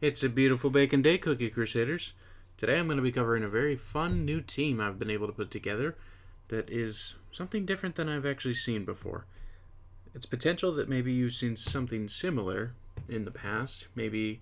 It's a beautiful bacon day, Cookie Crusaders. Today I'm going to be covering a very fun new team I've been able to put together that is something different than I've actually seen before. It's potential that maybe you've seen something similar in the past, maybe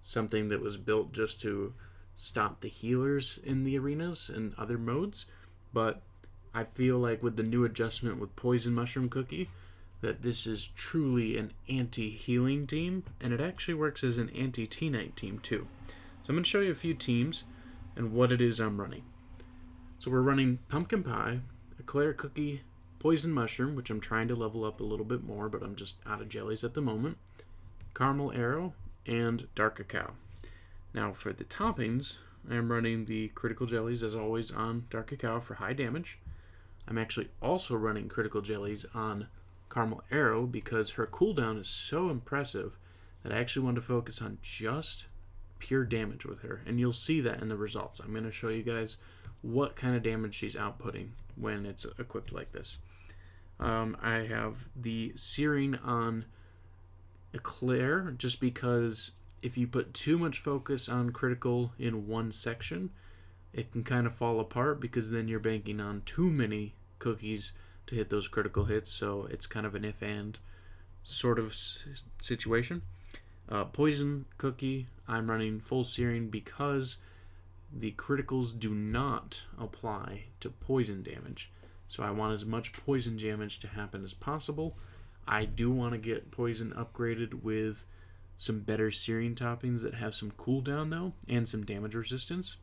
something that was built just to stop the healers in the arenas and other modes, but I feel like with the new adjustment with Poison Mushroom Cookie, that this is truly an anti-healing team, and it actually works as an anti-T-Night team too. So I'm going to show you a few teams and what it is I'm running. So we're running Pumpkin Pie, Eclair Cookie, Poison Mushroom, which I'm trying to level up a little bit more, but I'm just out of jellies at the moment, Caramel Arrow, and Dark Cacao. Now for the toppings, I am running the Critical Jellies as always on Dark Cacao for high damage. I'm actually also running Critical Jellies on Caramel Arrow because her cooldown is so impressive that I actually want to focus on just pure damage with her, and you'll see that in the results. I'm going to show you guys what kind of damage she's outputting when it's equipped like this. I have the Searing on Eclair just because if you put too much focus on critical in one section, it can kind of fall apart because then you're banking on too many cookies to hit those critical hits, so it's kind of an if-and sort of situation. Poison Cookie, I'm running full Searing because the criticals do not apply to poison damage, so I want as much poison damage to happen as possible. I do want to get poison upgraded with some better Searing toppings that have some cooldown though, and some damage resistance.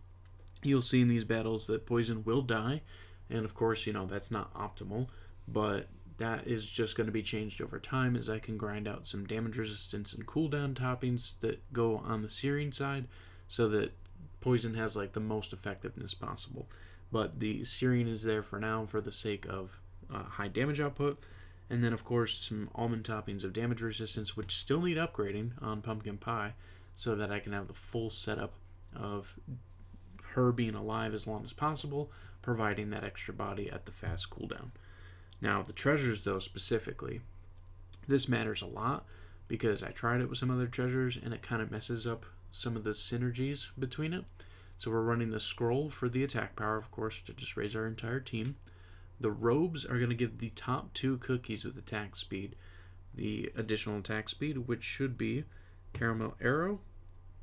You'll see in these battles that poison will die, and of course, that's not optimal, but that is just going to be changed over time as I can grind out some damage resistance and cooldown toppings that go on the Searing side so that poison has like the most effectiveness possible. But the Searing is there for now for the sake of high damage output. And then, of course, some almond toppings of damage resistance, which still need upgrading on Pumpkin Pie so that I can have the full setup of her being alive as long as possible, providing that extra body at the fast cooldown. Now, the treasures, though, specifically, this matters a lot because I tried it with some other treasures and it kind of messes up some of the synergies between it. So we're running the scroll for the attack power, of course, to just raise our entire team. The robes are going to give the top two cookies with attack speed the additional attack speed, which should be Caramel Arrow,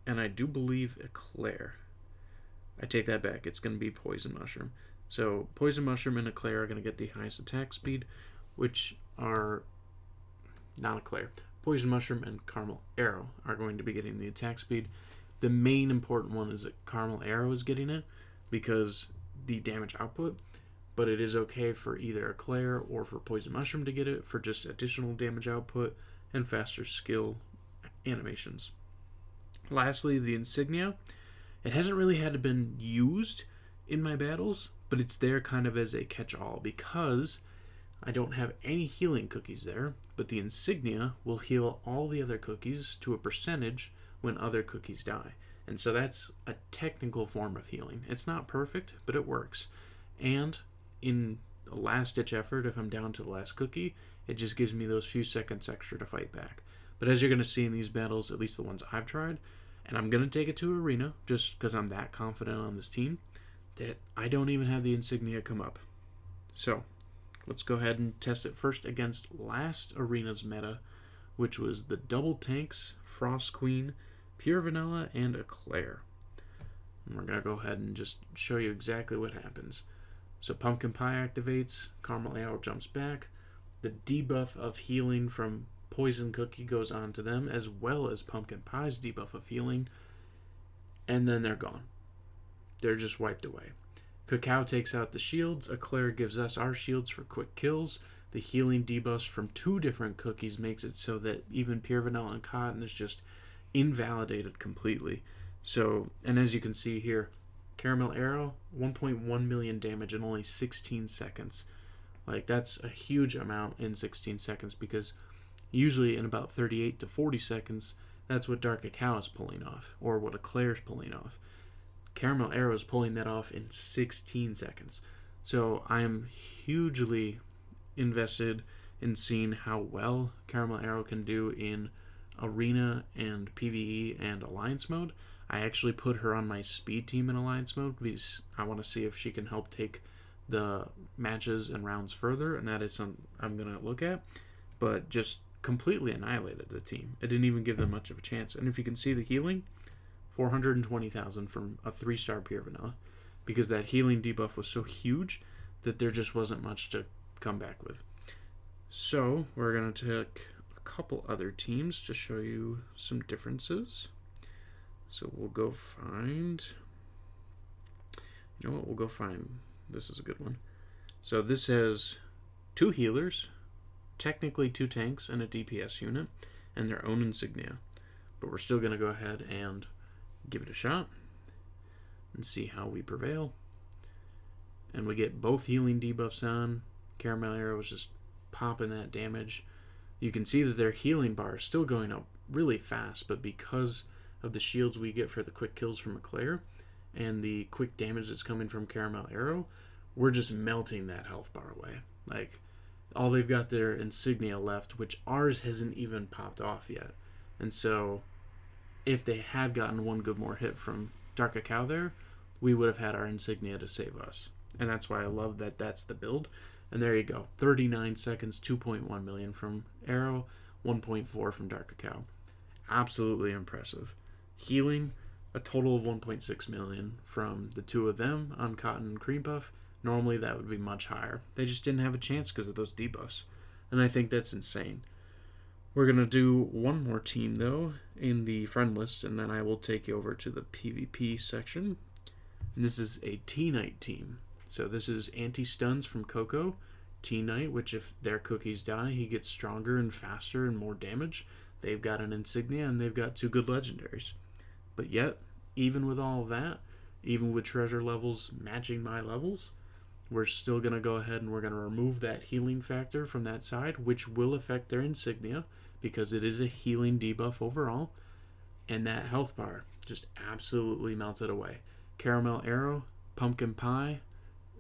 and I do believe Eclair. I take that back. It's going to be Poison Mushroom. So Poison Mushroom and Eclair are going to get the highest attack speed, which are not Eclair. Poison Mushroom and Caramel Arrow are going to be getting the attack speed. The main important one is that Caramel Arrow is getting it because the damage output, but it is okay for either Eclair or for Poison Mushroom to get it for just additional damage output and faster skill animations. Lastly, the insignia. It hasn't really had to been used in my battles, but it's there kind of as a catch-all because I don't have any healing cookies there, but the insignia will heal all the other cookies to a percentage when other cookies die. And so that's a technical form of healing. It's not perfect, but it works. And in a last-ditch effort, if I'm down to the last cookie, it just gives me those few seconds extra to fight back. But as you're going to see in these battles, at least the ones I've tried, and I'm going to take it to arena just because I'm that confident on this team, that I don't even have the insignia come up. So let's go ahead and test it first against last arena's meta, which was the Double Tanks, Frost Queen, Pure Vanilla, and Eclair. And we're going to go ahead and just show you exactly what happens. So Pumpkin Pie activates, Caramel Arrow jumps back, the debuff of healing from Poison Cookie goes on to them, as well as Pumpkin Pie's debuff of healing, and then they're gone. They're just wiped away. Cacao takes out the shields, Eclair gives us our shields for quick kills, the healing debuffs from two different cookies makes it so that even Pure Vanilla and Cotton is just invalidated completely. So, and as you can see here, Caramel Arrow, 1.1 million damage in only 16 seconds. Like, that's a huge amount in 16 seconds because usually in about 38 to 40 seconds, that's what Dark Cacao is pulling off, or what Eclair is pulling off. Caramel Arrow is pulling that off in 16 seconds. So I am hugely invested in seeing how well Caramel Arrow can do in Arena and PvE and Alliance mode. I actually put her on my speed team in Alliance mode because I want to see if she can help take the matches and rounds further, and that is something I'm going to look at. But just completely annihilated the team. It didn't even give them much of a chance. And if you can see the healing, 420,000 from a 3-star pure vanilla, because that healing debuff was so huge that there just wasn't much to come back with. So we're going to take a couple other teams to show you some differences. So we'll go find, this is a good one. So this has 2 healers, technically 2 tanks, and a DPS unit, and their own insignia. But we're still going to go ahead and give it a shot and see how we prevail. And we get both healing debuffs on. Caramel Arrow was just popping that damage. You can see that their healing bar is still going up really fast, but because of the shields we get for the quick kills from Eclair and the quick damage that's coming from Caramel Arrow, we're just melting that health bar away. Like, all they've got their insignia left, which ours hasn't even popped off yet. And so if they had gotten one good more hit from Dark Cacao there, we would have had our insignia to save us. And that's why I love that that's the build. And there you go. 39 seconds, 2.1 million from Arrow, 1.4 from Dark Cacao. Absolutely impressive. Healing, a total of 1.6 million from the 2 of them on Cotton and Cream Puff. Normally that would be much higher. They just didn't have a chance because of those debuffs. And I think that's insane. We're going to do one more team, though, in the friend list, and then I will take you over to the PvP section. And this is a T-Knight team. So this is anti-stuns from Coco. T-Knight, which if their cookies die, he gets stronger and faster and more damage. They've got an insignia, and they've got 2 good legendaries. But yet, even with all of that, even with treasure levels matching my levels, we're still going to go ahead and we're going to remove that healing factor from that side, which will affect their insignia because it is a healing debuff overall. And that health bar just absolutely melted away. Caramel Arrow, Pumpkin Pie,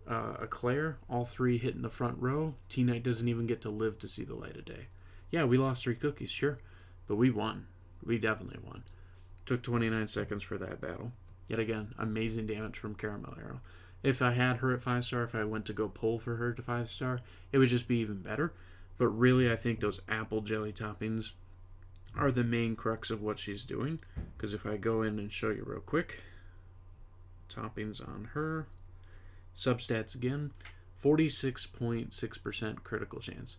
Eclair, all 3 hit in the front row. T-Knight doesn't even get to live to see the light of day. Yeah, we lost 3 cookies, sure, but we won. We definitely won. Took 29 seconds for that battle. Yet again, amazing damage from Caramel Arrow. If I had her at 5-star, if I went to go pull for her to 5-star, it would just be even better. But really, I think those apple jelly toppings are the main crux of what she's doing. Because if I go in and show you real quick, toppings on her, substats again, 46.6% critical chance.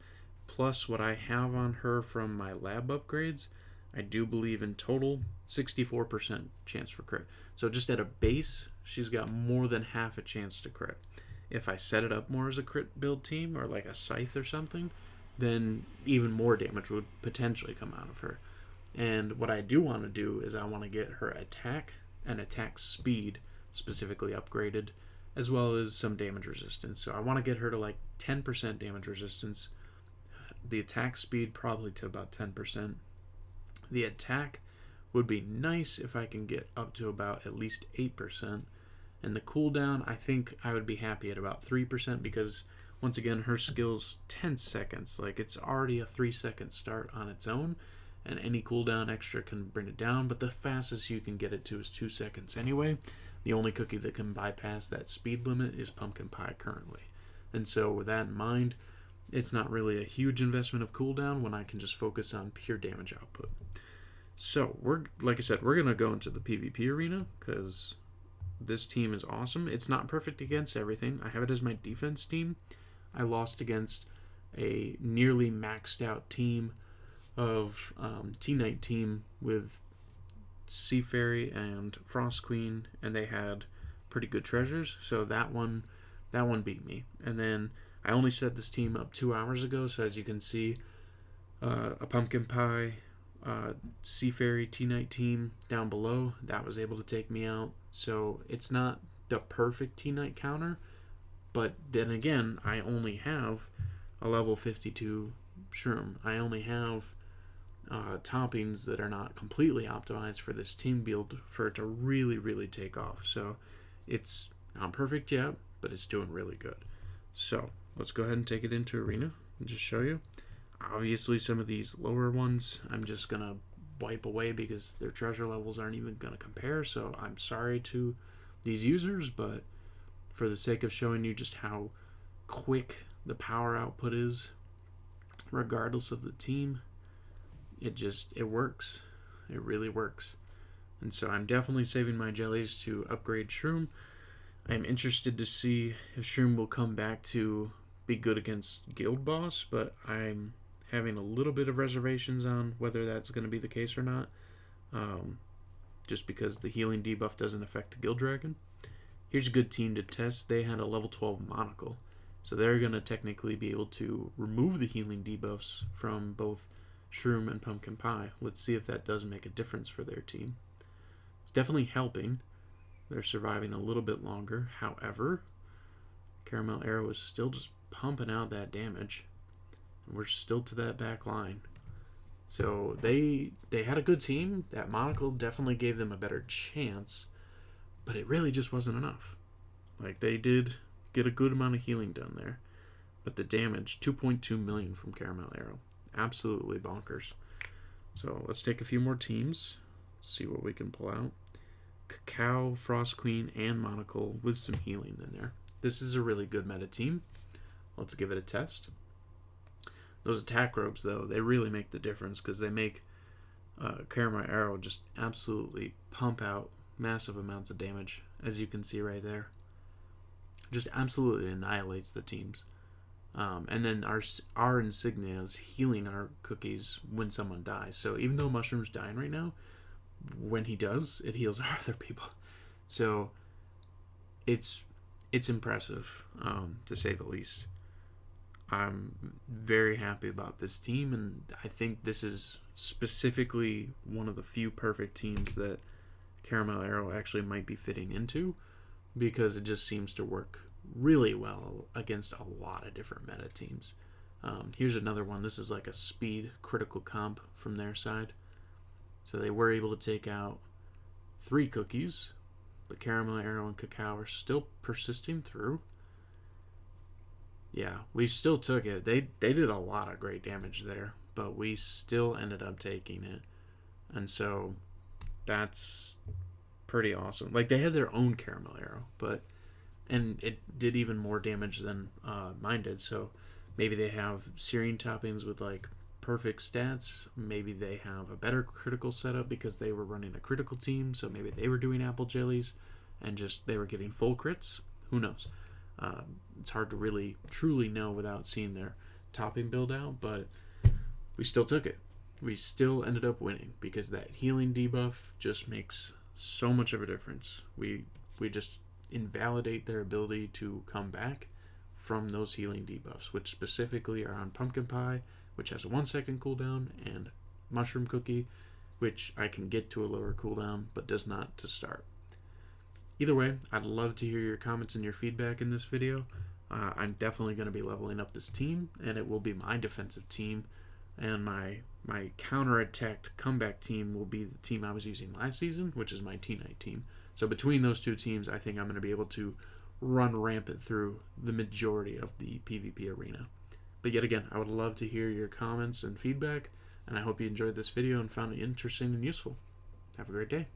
Plus what I have on her from my lab upgrades, I do believe in total 64% chance for crit. So just at a base, she's got more than half a chance to crit. If I set it up more as a crit build team or like a scythe or something, then even more damage would potentially come out of her. And what I do want to do is I want to get her attack and attack speed specifically upgraded, as well as some damage resistance. So I want to get her to like 10% damage resistance, the attack speed probably to about 10%. The attack would be nice if I can get up to about at least 8%. And the cooldown, I think I would be happy at about 3% because, once again, her skill's 10 seconds. Like, it's already a 3-second start on its own, and any cooldown extra can bring it down, but the fastest you can get it to is 2 seconds anyway. The only cookie that can bypass that speed limit is Pumpkin Pie currently. And so with that in mind, it's not really a huge investment of cooldown when I can just focus on pure damage output. So, like I said, we're going to go into the PvP arena because this team is awesome. It's not perfect against everything. I have it as my defense team. I lost against a nearly maxed out team of T-Knight team with Sea Fairy and Frost Queen, and they had pretty good treasures, so that one beat me. And then I only set this team up 2 hours ago, so as you can see, a Pumpkin Pie, Sea Fairy, T-Knight team down below, that was able to take me out. So it's not the perfect T-Knight counter, but then again, I only have a level 52 Shroom. I only have toppings that are not completely optimized for this team build for it to really, really take off. So it's not perfect yet, but it's doing really good. So let's go ahead and take it into arena and just show you. Obviously, some of these lower ones, I'm just going to wipe away because their treasure levels aren't even going to compare. So I'm sorry to these users, but for the sake of showing you just how quick the power output is, regardless of the team, it works. It really works. And so I'm definitely saving my jellies to upgrade Shroom. I'm interested to see if Shroom will come back to be good against Guild Boss, but I'm having a little bit of reservations on whether that's going to be the case or not. Just because the healing debuff doesn't affect the Guild Dragon. Here's a good team to test. They had a level 12 Monocle. So they're going to technically be able to remove the healing debuffs from both Shroom and Pumpkin Pie. Let's see if that does make a difference for their team. It's definitely helping. They're surviving a little bit longer. However, Caramel Arrow is still just pumping out that damage. We're still to that back line. So they had a good team. That Monocle definitely gave them a better chance, but it really just wasn't enough. Like, they did get a good amount of healing done there, but the damage, 2.2 million from Caramel Arrow. Absolutely bonkers. So let's take a few more teams, see what we can pull out. Cacao, Frost Queen, and Monocle with some healing in there. This is a really good meta team. Let's give it a test. Those attack robes, though, they really make the difference because they make Caramel Arrow just absolutely pump out massive amounts of damage, as you can see right there. Just absolutely annihilates the teams. And then our insignia is healing our cookies when someone dies. So even though Mushroom's dying right now, when he does, it heals our other people. So it's impressive, to say the least. I'm very happy about this team, and I think this is specifically one of the few perfect teams that Caramel Arrow actually might be fitting into, because it just seems to work really well against a lot of different meta teams. Here's another one. This is like a speed critical comp from their side. So they were able to take out 3 cookies, but Caramel Arrow and Cacao are still persisting through. Yeah, we still took it. They did a lot of great damage there, but we still ended up taking it. And so that's pretty awesome. Like, they had their own Caramel Arrow, and it did even more damage than mine did. So maybe they have Syrian toppings with like perfect stats. Maybe they have a better critical setup because they were running a critical team. So maybe they were doing apple jellies and just they were getting full crits. Who knows? It's hard to really truly know without seeing their topping build out, but we still took it. We still ended up winning because that healing debuff just makes so much of a difference. We just invalidate their ability to come back from those healing debuffs, which specifically are on Pumpkin Pie, which has a 1-second cooldown, and Mushroom Cookie, which I can get to a lower cooldown, but does not to start. Either way, I'd love to hear your comments and your feedback in this video. I'm definitely going to be leveling up this team, and it will be my defensive team, and my counter-attacked comeback team will be the team I was using last season, which is my T-Knight team. So between those two teams, I think I'm going to be able to run rampant through the majority of the PvP arena. But yet again, I would love to hear your comments and feedback, and I hope you enjoyed this video and found it interesting and useful. Have a great day.